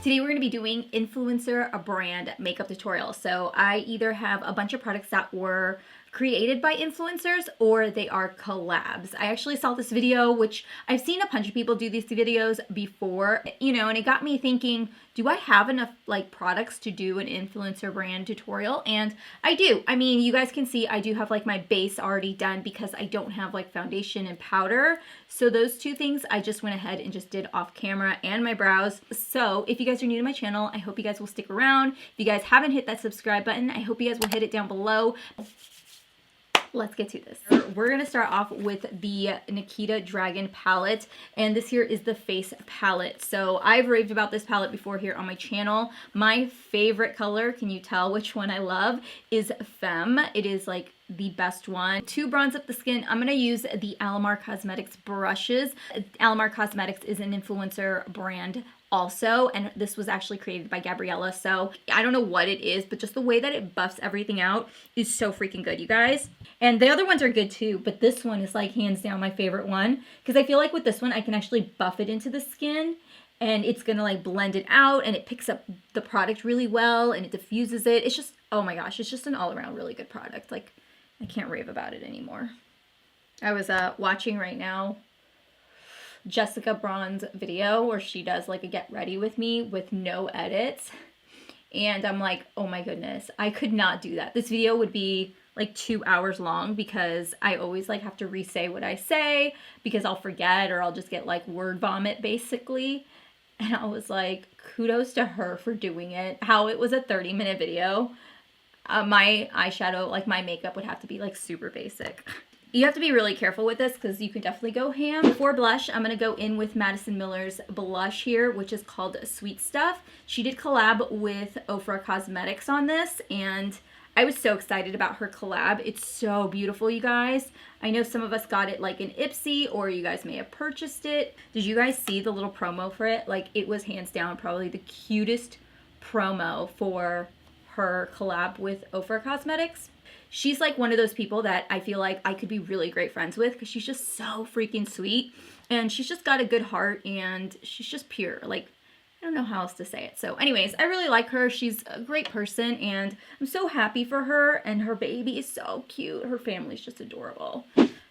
Today we're going to be doing influencer brand makeup tutorial. So I either have a bunch of products that were created by influencers or they are collabs. I actually saw this video, which I've seen a bunch of people do these videos before, you know, and it got me thinking, do I have enough like products to do an influencer brand tutorial? And I do. I mean, you guys can see I do have like my base already done because I don't have like foundation and powder. So those two things I just went ahead and just did off camera, and my brows. So if you guys are new to my channel, I hope you guys will stick around. If you guys haven't hit that subscribe button, I hope you guys will hit it down below. Let's get to this. We're going to start off with the NIKITA DRAGUN palette, and this here is the face palette. So I've raved about this palette before here on my channel. My favorite color, can you tell which one I love, is Femme. It is like the best one. To bronze up the skin, I'm going to use the ALAMAR Cosmetics brushes. ALAMAR Cosmetics is an influencer brand also, and this was actually created by Gabriella, so I don't know what it is, but just the way that it buffs everything out is so freaking good, you guys. And the other ones are good too, but this one is like hands down my favorite one, because I feel like with this one I can actually buff it into the skin and it's gonna like blend it out, and it picks up the product really well and it diffuses it. It's just, oh my gosh, it's just an all-around really good product. Like, I can't rave about it anymore. I was watching right now Jessica Braun's video where she does like a get ready with me with no edits, and I'm like, oh my goodness, I could not do that. This video would be like 2 hours long because I always like have to re-say what I say because I'll forget, or I'll just get like word vomit basically. And I was like, kudos to her for doing it. How it was a 30-minute video. My eyeshadow, like my makeup would have to be like super basic. You have to be really careful with this because you can definitely go ham. For blush, I'm going to go in with Madison Miller's blush here, which is called Sweet Stuff. She did collab with OFRA Cosmetics on this, and I was so excited about her collab. It's so beautiful, you guys. I know some of us got it like in Ipsy, or you guys may have purchased it. Did you guys see the little promo for it? Like, it was hands down probably the cutest promo for her collab with OFRA Cosmetics. She's like one of those people that I feel like I could be really great friends with because she's just so freaking sweet, and she's just got a good heart, and she's just pure. Like, I don't know how else to say it. So anyways, I really like her. She's a great person, and I'm so happy for her, and her baby is so cute. Her family's just adorable.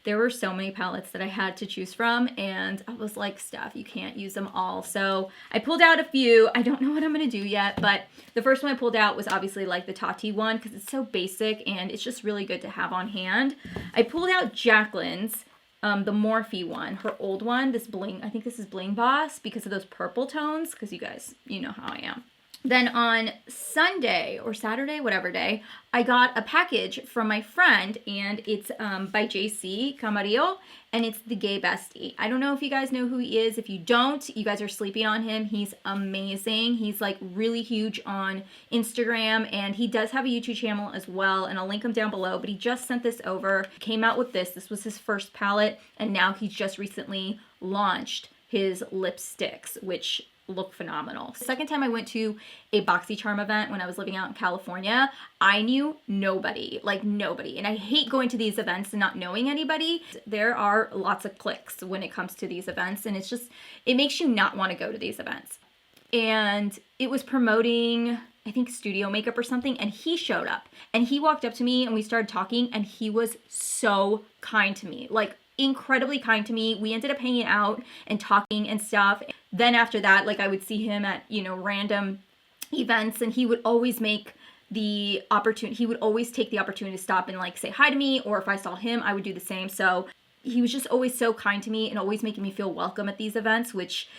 There were so many palettes that I had to choose from, and I was like, Steph, you can't use them all. So I pulled out a few. I don't know what I'm going to do yet, but the first one I pulled out was obviously like the TATI one because it's so basic and it's just really good to have on hand. I pulled out Jacqueline's, the Morphe one, her old one, this Bling, I think this is Bling Boss because of those purple tones, because you guys, you know how I am. Then on Sunday or Saturday, whatever day, I got a package from my friend, and it's by JC CAMARILLO, and it's the Gay Bestie. I don't know if you guys know who he is. If you don't, you guys are sleeping on him. He's amazing. He's like really huge on Instagram, and he does have a YouTube channel as well, and I'll link him down below, but he just sent this over, came out with this. This was his first palette, and now he's just recently launched his lipsticks, which look phenomenal. The second time I went to a BoxyCharm event when I was living out in California, I knew nobody, like nobody. And I hate going to these events and not knowing anybody. There are lots of clicks when it comes to these events, and it's just, it makes you not want to go to these events. And it was promoting, I think, studio makeup or something, and he showed up and he walked up to me and we started talking, and he was so kind to me, like incredibly kind to me. We ended up hanging out and talking and stuff. Then after that, like I would see him at, you know, random events, and he would always make the opportunity, he would always take the opportunity to stop and like say hi to me, or if I saw him, I would do the same. So he was just always so kind to me and always making me feel welcome at these events, which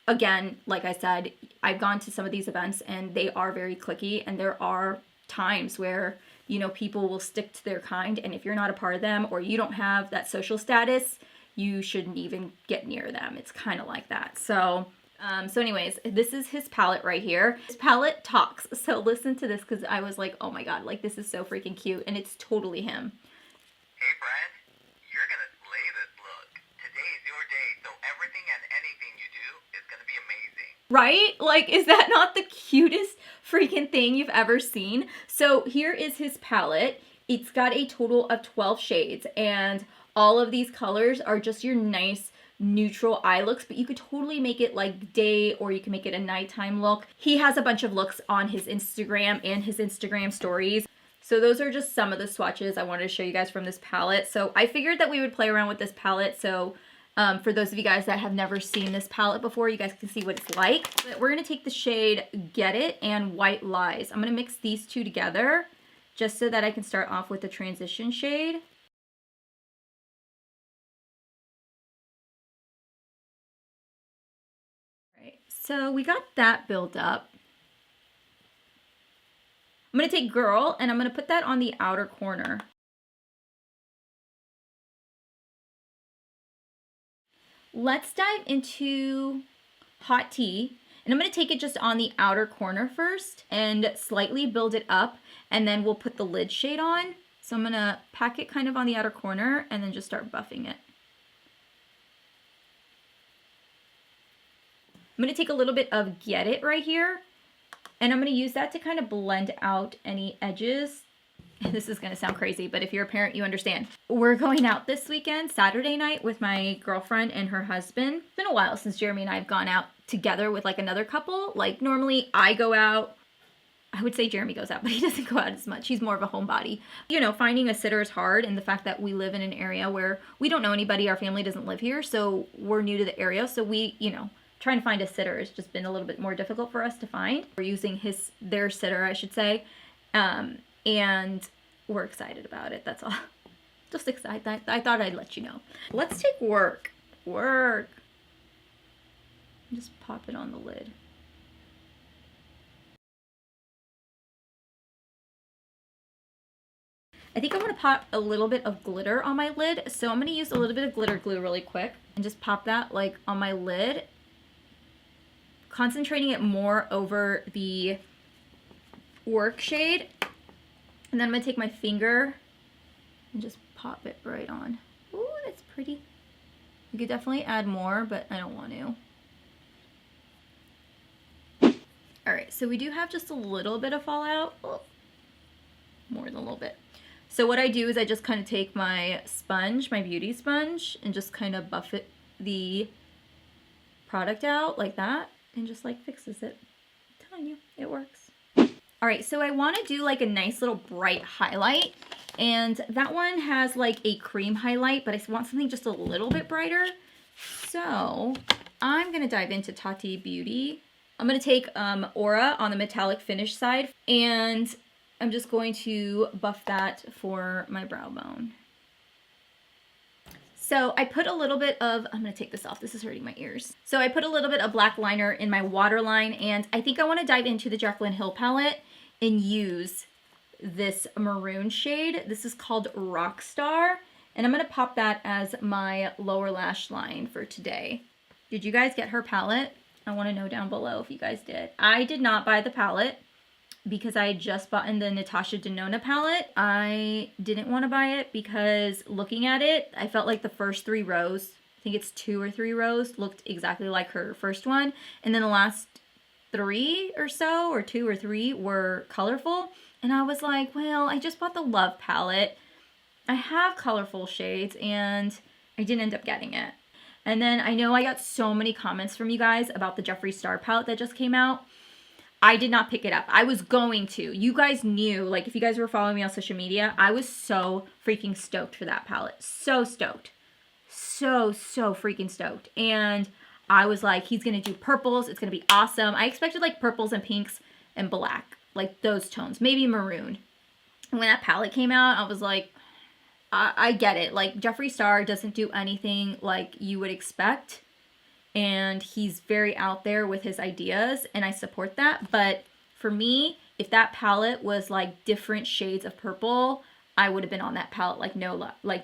again, like I said, I've gone to some of these events and they are very cliquey, and there are times where, you know, people will stick to their kind, and if you're not a part of them or you don't have that social status, you shouldn't even get near them. It's kind of like that. So anyways, this is his palette right here. His palette talks. So listen to this, because I was like, oh my god, like this is so freaking cute, and it's totally him. Hey friend, you're gonna slay this look. Today's your day, so everything and anything you do is gonna be amazing. Right? Like, is that not the cutest freaking thing you've ever seen? So here is his palette. It's got a total of 12 shades, and all of these colors are just your nice neutral eye looks, but you could totally make it like day, or you can make it a nighttime look. He has a bunch of looks on his Instagram and his Instagram stories. So those are just some of the swatches I wanted to show you guys from this palette. So I figured that we would play around with this palette. So for those of you guys that have never seen this palette before, you guys can see what it's like. But we're going to take the shade Get It and White Lies. I'm going to mix these two together just so that I can start off with the transition shade. Right, so we got that built up. I'm going to take Girl and I'm going to put that on the outer corner. Let's dive into Hot Tea, and I'm going to take it just on the outer corner first and slightly build it up, and then we'll put the lid shade on. So I'm going to pack it kind of on the outer corner and then just start buffing it. I'm going to take a little bit of Get It right here, and I'm going to use that to kind of blend out any edges. This is going to sound crazy, but if you're a parent, you understand. We're going out this weekend, Saturday night, with my girlfriend and her husband. It's been a while since Jeremy and I have gone out together with like another couple. Like normally I go out, I would say Jeremy goes out, but he doesn't go out as much. He's more of a homebody. You know, finding a sitter is hard, and the fact that we live in an area where we don't know anybody, our family doesn't live here, so we're new to the area. So we, you know, trying to find a sitter has just been a little bit more difficult for us to find. We're using their sitter, I should say. And we're excited about it, that's all. Just excited. I thought I'd let you know. Let's take Work. Just pop it on the lid. I think I want to pop a little bit of glitter on my lid, so I'm going to use a little bit of glitter glue really quick and just pop that like on my lid, concentrating it more over the Work shade. And then I'm going to take my finger and just pop it right on. Ooh, that's pretty. You could definitely add more, but I don't want to. Alright, so we do have just a little bit of fallout. Oh, more than a little bit. So what I do is I just kind of take my sponge, my beauty sponge, and just kind of buff it, the product out like that, and just like fixes it. I'm telling you, it works. All right, so I want to do like a nice little bright highlight, and that one has like a cream highlight, but I want something just a little bit brighter. So I'm going to dive into Tati Beauty. I'm going to take Aura on the metallic finish side, and I'm just going to buff that for my brow bone. So I put a little bit of, I'm going to take this off, this is hurting my ears. So I put a little bit of black liner in my waterline, and I think I want to dive into the Jaclyn Hill palette and use this maroon shade. This is called Rockstar, and I'm going to pop that as my lower lash line for today. Did you guys get her palette? I want to know down below if you guys did. I did not buy the palette because I had just bought in the Natasha Denona palette. I didn't want to buy it because looking at it, I felt like the first 3 rows, I think it's 2 or 3 rows, looked exactly like her first one. And then the last 3 or so, or 2 or 3, were colorful. And I was like, well, I just bought the Love palette. I have colorful shades, and I didn't end up getting it. And then I know I got so many comments from you guys about the Jeffree Star palette that just came out. I did not pick it up. I was going to. You guys knew, like if you guys were following me on social media, I was so freaking stoked for that palette. So stoked. So freaking stoked. And I was like, he's going to do purples. It's going to be awesome. I expected like purples and pinks and black. Like those tones. Maybe maroon. And when that palette came out, I was like, I get it. Like Jeffree Star doesn't do anything like you would expect. And he's very out there with his ideas, and I support that. But for me, if that palette was like different shades of purple, I would have been on that palette like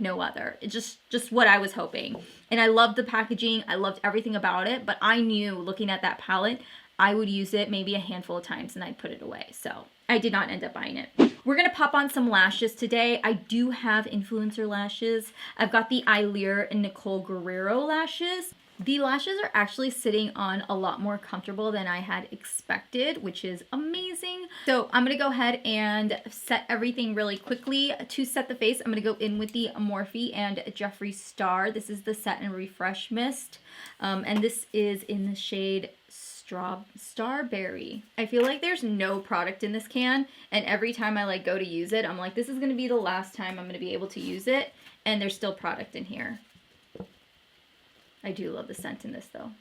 no other. It's just what I was hoping. And I loved the packaging. I loved everything about it. But I knew looking at that palette, I would use it maybe a handful of times and I'd put it away. So I did not end up buying it. We're going to pop on some lashes today. I do have influencer lashes. I've got the EYELURE and NICOLE Guerriero lashes. The lashes are actually sitting on a lot more comfortable than I had expected, which is amazing. So I'm gonna go ahead and set everything really quickly. To set the face, I'm gonna go in with the Morphe and JEFFREE Star. This is the Set and Refresh Mist, and this is in the shade Starberry. I feel like there's no product in this can, and every time I like go to use it, I'm like, this is gonna be the last time I'm gonna be able to use it, and there's still product in here. I do love the scent in this though.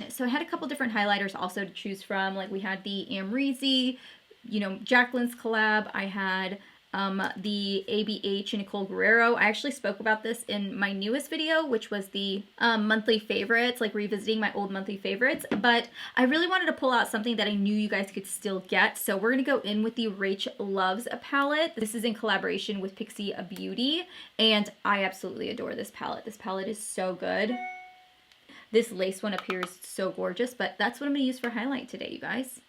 So I had a couple different highlighters also to choose from. Like we had the Amrezy, you know, Jacqueline's collab. I had the ABH and NICOLE Guerrero. I actually spoke about this in my newest video, which was the monthly favorites, like revisiting my old monthly favorites. But I really wanted to pull out something that I knew you guys could still get. So we're going to go in with the Rach Loves palette. This is in collaboration with PIXI Beauty. And I absolutely adore this palette. This palette is so good. This lace one up here is so gorgeous, but that's what I'm going to use for highlight today, you guys.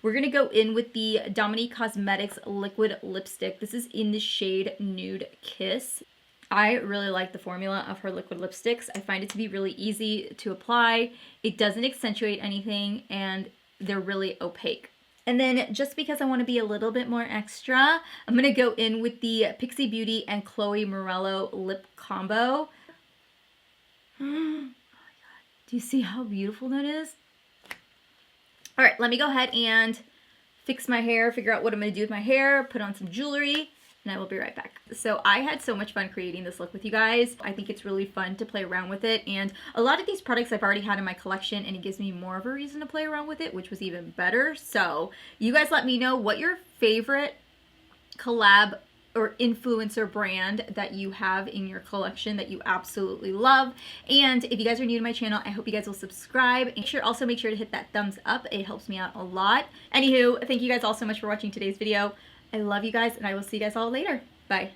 We're going to go in with the Dominique Cosmetics liquid lipstick. This is in the shade Nude Kiss. I really like the formula of her liquid lipsticks. I find it to be really easy to apply. It doesn't accentuate anything, and they're really opaque. And then just because I want to be a little bit more extra, I'm going to go in with the PIXI Beauty and Chloe Morello lip combo. Oh my God. Do you see how beautiful that is? All right, let me go ahead and fix my hair, figure out what I'm going to do with my hair, put on some jewelry, and I will be right back. So I had so much fun creating this look with you guys. I think it's really fun to play around with it, and a lot of these products I've already had in my collection, and it gives me more of a reason to play around with it, which was even better. So you guys let me know what your favorite collab or influencer brand that you have in your collection that you absolutely love. And if you guys are new to my channel, I hope you guys will subscribe. And also make sure to hit that thumbs up. It helps me out a lot. Anywho, thank you guys all so much for watching today's video. I love you guys, and I will see you guys all later. Bye.